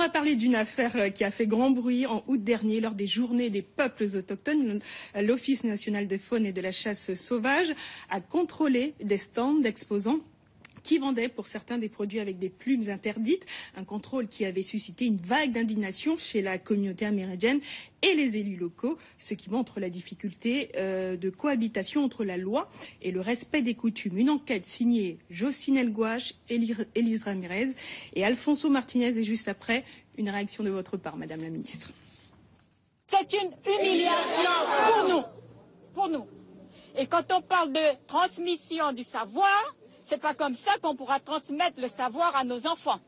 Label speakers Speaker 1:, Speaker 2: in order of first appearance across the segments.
Speaker 1: va parler d'une affaire qui a fait grand bruit en août dernier lors des journées des peuples autochtones. L'Office national de faune et de la chasse sauvage a contrôlé des stands d'exposants qui vendaient pour certains des produits avec des plumes interdites. Un contrôle qui avait suscité une vague d'indignation chez la communauté amérindienne et les élus locaux, ce qui montre la difficulté de cohabitation entre la loi et le respect des coutumes. Une enquête signée Jocelyne Elgouache, Élise Ramirez et Alfonso Martinez. Et juste après, une réaction de votre part, Madame la Ministre.
Speaker 2: C'est une humiliation pour nous. Et quand on parle de transmission du savoir, c'est pas comme ça qu'on pourra transmettre le savoir à nos enfants.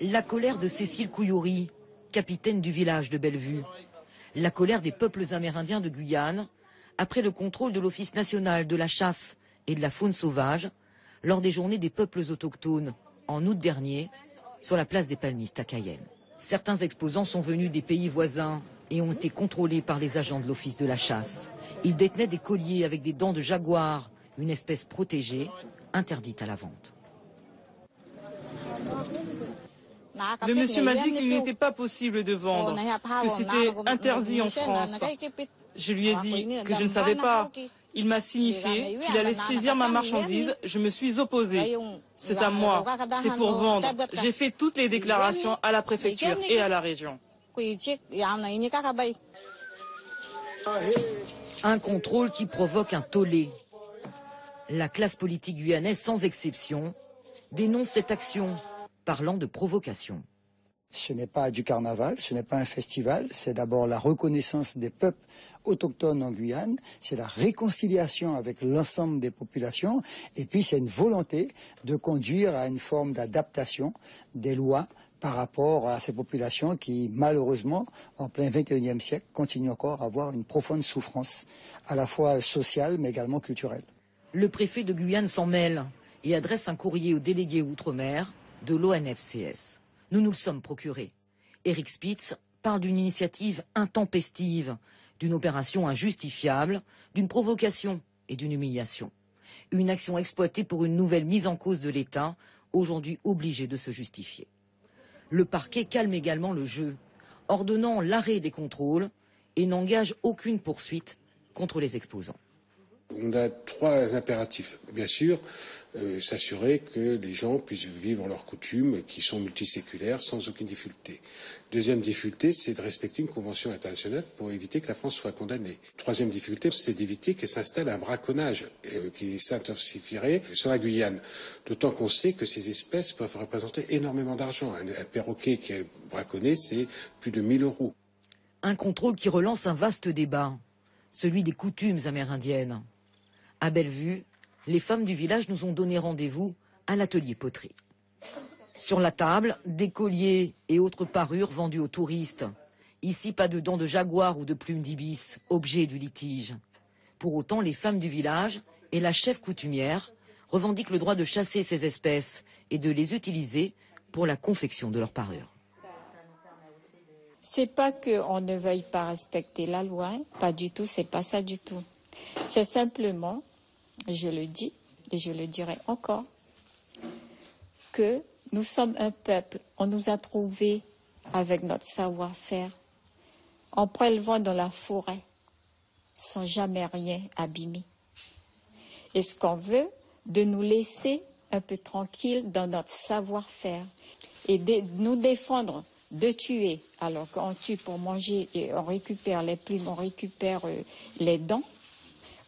Speaker 3: La colère de Cécile Couillouri, capitaine du village de Bellevue. La colère des peuples amérindiens de Guyane, après le contrôle de l'Office national de la chasse et de la faune sauvage, lors des journées des peuples autochtones, en août dernier, sur la place des Palmistes à Cayenne. Certains exposants sont venus des pays voisins et ont été contrôlés par les agents de l'Office de la chasse. Ils détenaient des colliers avec des dents de jaguar, une espèce protégée, interdite à la vente.
Speaker 4: Le monsieur m'a dit qu'il n'était pas possible de vendre, que c'était interdit en France. Je lui ai dit que je ne savais pas. Il m'a signifié qu'il allait saisir ma marchandise. Je me suis opposée. C'est à moi, c'est pour vendre. J'ai fait toutes les déclarations à la préfecture et à la région.
Speaker 3: Un contrôle qui provoque un tollé. La classe politique guyanaise, sans exception, dénonce cette action, parlant de provocation.
Speaker 5: Ce n'est pas du carnaval, ce n'est pas un festival, c'est d'abord la reconnaissance des peuples autochtones en Guyane, c'est la réconciliation avec l'ensemble des populations, et puis c'est une volonté de conduire à une forme d'adaptation des lois par rapport à ces populations qui, malheureusement, en plein XXIe siècle, continuent encore à avoir une profonde souffrance, à la fois sociale mais également culturelle.
Speaker 3: Le préfet de Guyane s'en mêle et adresse un courrier au délégué outre-mer de l'ONFCS. Nous nous le sommes procurés. Éric Spitz parle d'une initiative intempestive, d'une opération injustifiable, d'une provocation et d'une humiliation. Une action exploitée pour une nouvelle mise en cause de l'État, aujourd'hui obligé de se justifier. Le parquet calme également le jeu, ordonnant l'arrêt des contrôles et n'engage aucune poursuite contre les exposants.
Speaker 6: On a trois impératifs. Bien sûr, s'assurer que les gens puissent vivre leurs coutumes qui sont multiséculaires sans aucune difficulté. Deuxième difficulté, c'est de respecter une convention internationale pour éviter que la France soit condamnée. Troisième difficulté, c'est d'éviter qu'il s'installe un braconnage qui s'intensifierait sur la Guyane. D'autant qu'on sait que ces espèces peuvent représenter énormément d'argent. Un perroquet qui est braconné, c'est plus de 1000 €.
Speaker 3: Un contrôle qui relance un vaste débat, celui des coutumes amérindiennes. À Bellevue, les femmes du village nous ont donné rendez-vous à l'atelier poterie. Sur la table, des colliers et autres parures vendues aux touristes. Ici, pas de dents de jaguar ou de plumes d'ibis, objet du litige. Pour autant, les femmes du village et la chef coutumière revendiquent le droit de chasser ces espèces et de les utiliser pour la confection de leurs parures.
Speaker 2: C'est pas qu'on ne veuille pas respecter la loi, pas du tout, c'est pas ça du tout. C'est simplement, je le dis et je le dirai encore, que nous sommes un peuple, on nous a trouvés avec notre savoir-faire, en prélevant dans la forêt, sans jamais rien abîmer. Et ce qu'on veut, de nous laisser un peu tranquilles dans notre savoir-faire et de nous défendre de tuer, alors qu'on tue pour manger et on récupère les plumes, on récupère les dents.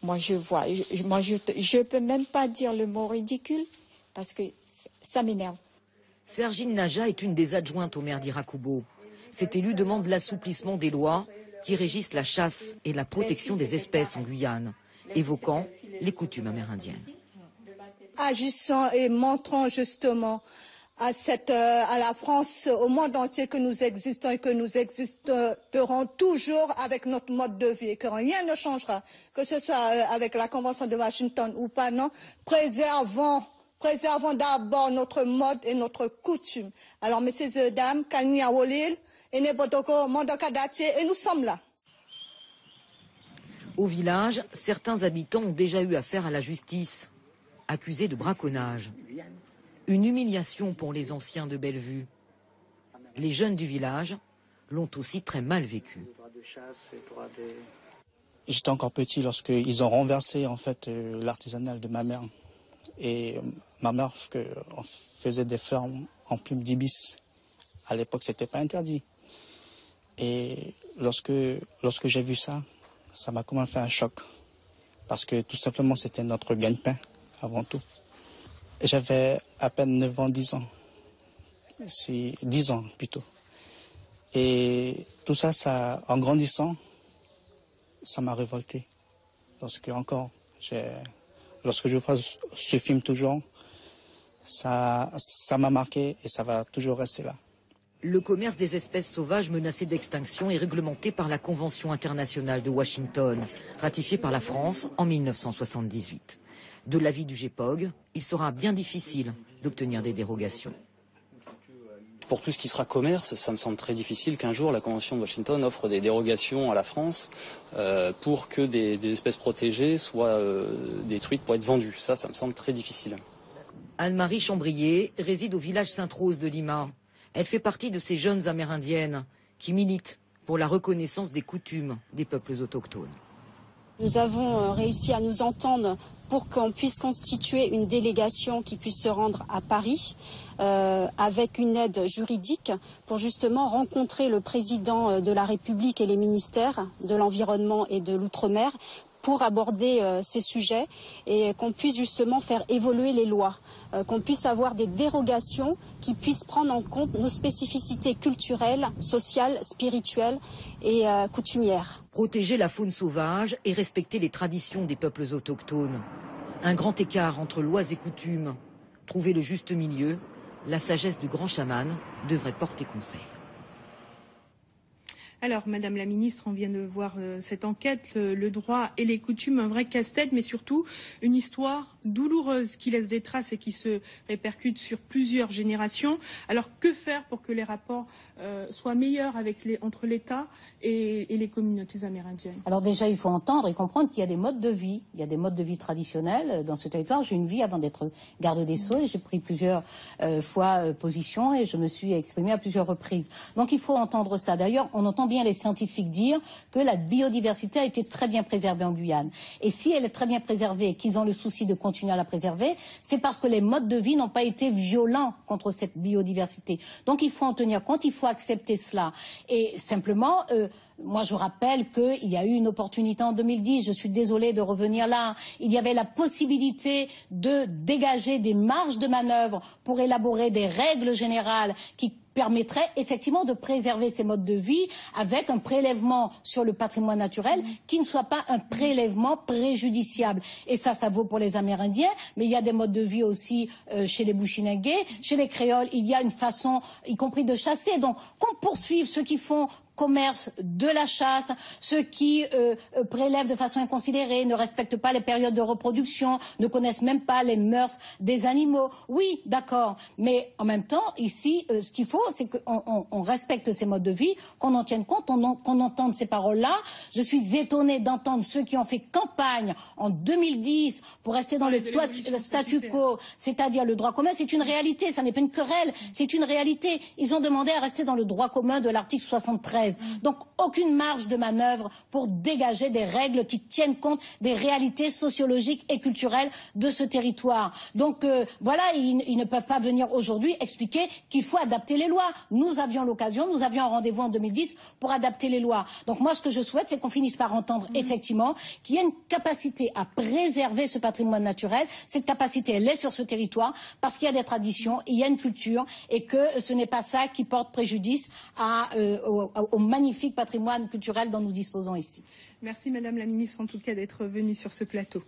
Speaker 2: Moi, je peux même pas dire le mot ridicule parce que ça m'énerve.
Speaker 3: Sergine Naja est une des adjointes au maire d'Irakubo. Cet élu demande l'assouplissement des lois qui régissent la chasse et la protection des espèces en Guyane, évoquant les coutumes amérindiennes.
Speaker 7: Agissant et montrant justement à la France, au monde entier que nous existons et que nous existerons toujours avec notre mode de vie et que rien ne changera, que ce soit avec la Convention de Washington ou pas, non, préservons d'abord notre mode et notre coutume. Alors, messieurs et dames, Kanya Wolil, et Nebotoko, Mondokadatie, et nous sommes là.
Speaker 3: Au village, certains habitants ont déjà eu affaire à la justice, accusés de braconnage. Une humiliation pour les anciens de Bellevue. Les jeunes du village l'ont aussi très mal vécu.
Speaker 8: J'étais encore petit lorsqu'ils ont renversé en fait l'artisanal de ma mère. Et ma mère faisait des fermes en plume d'ibis. À l'époque, c'était pas interdit. Et lorsque j'ai vu ça, ça m'a quand même fait un choc. Parce que tout simplement, c'était notre gagne-pain, avant tout. J'avais à peine 9 ans, 10 ans. 10 ans plutôt. Et tout ça, en grandissant, ça m'a révolté. Lorsque je vois ce film toujours, ça m'a marqué et ça va toujours rester là.
Speaker 3: Le commerce des espèces sauvages menacées d'extinction est réglementé par la Convention internationale de Washington, ratifiée par la France en 1978. De l'avis du GEPOG, il sera bien difficile d'obtenir des dérogations.
Speaker 9: Pour tout ce qui sera commerce, ça me semble très difficile qu'un jour la Convention de Washington offre des dérogations à la France pour que des espèces protégées soient détruites pour être vendues. Ça me semble très difficile.
Speaker 3: Anne-Marie Chambrier réside au village Sainte-Rose de Lima. Elle fait partie de ces jeunes amérindiennes qui militent pour la reconnaissance des coutumes des peuples autochtones.
Speaker 10: Nous avons réussi à nous entendre pour qu'on puisse constituer une délégation qui puisse se rendre à Paris avec une aide juridique pour justement rencontrer le président de la République et les ministères de l'Environnement et de l'Outre-mer pour aborder ces sujets et qu'on puisse justement faire évoluer les lois, qu'on puisse avoir des dérogations qui puissent prendre en compte nos spécificités culturelles, sociales, spirituelles et coutumières.
Speaker 3: Protéger la faune sauvage et respecter les traditions des peuples autochtones. Un grand écart entre lois et coutumes. Trouver le juste milieu, la sagesse du grand chaman devrait porter conseil.
Speaker 1: Alors, Madame la Ministre, on vient de voir cette enquête, le droit et les coutumes, un vrai casse-tête, mais surtout une histoire douloureuse qui laisse des traces et qui se répercute sur plusieurs générations. Alors, que faire pour que les rapports soient meilleurs entre l'État et les communautés amérindiennes?
Speaker 11: Alors déjà, il faut entendre et comprendre qu'il y a des modes de vie. Il y a des modes de vie traditionnels dans ce territoire. J'ai une vie avant d'être garde des Sceaux et j'ai pris plusieurs fois position et je me suis exprimée à plusieurs reprises. Donc, il faut entendre ça. D'ailleurs, on entend bien les scientifiques dire que la biodiversité a été très bien préservée en Guyane. Et si elle est très bien préservée et qu'ils ont le souci de continuer à la préserver, c'est parce que les modes de vie n'ont pas été violents contre cette biodiversité. Donc il faut en tenir compte, il faut accepter cela. Et simplement, moi je rappelle qu'il y a eu une opportunité en 2010, je suis désolée de revenir là, il y avait la possibilité de dégager des marges de manœuvre pour élaborer des règles générales qui permettrait effectivement de préserver ces modes de vie avec un prélèvement sur le patrimoine naturel qui ne soit pas un prélèvement préjudiciable. Et ça vaut pour les Amérindiens, mais il y a des modes de vie aussi chez les Bushinengués, chez les Créoles, il y a une façon, y compris de chasser. Donc qu'on poursuive ceux qui font commerce de la chasse, ceux qui prélèvent de façon inconsidérée, ne respectent pas les périodes de reproduction, ne connaissent même pas les mœurs des animaux. Oui, d'accord, mais en même temps, ici, ce qu'il faut, c'est qu'on respecte ces modes de vie, qu'on en tienne compte, qu'on entende ces paroles-là. Je suis étonnée d'entendre ceux qui ont fait campagne en 2010 pour rester dans le statu quo, c'est-à-dire le droit commun. C'est une réalité, ça n'est pas une querelle, c'est une réalité. Ils ont demandé à rester dans le droit commun de l'article 73. Donc aucune marge de manœuvre pour dégager des règles qui tiennent compte des réalités sociologiques et culturelles de ce territoire. Donc voilà, ils ne peuvent pas venir aujourd'hui expliquer qu'il faut adapter les lois. Nous avions l'occasion, nous avions un rendez-vous en 2010 pour adapter les lois. Donc moi ce que je souhaite, c'est qu'on finisse par entendre effectivement qu'il y a une capacité à préserver ce patrimoine naturel. Cette capacité, elle est sur ce territoire parce qu'il y a des traditions, il y a une culture et que ce n'est pas ça qui porte préjudice au magnifique patrimoine culturel dont nous disposons ici.
Speaker 1: Merci Madame la Ministre en tout cas d'être venue sur ce plateau.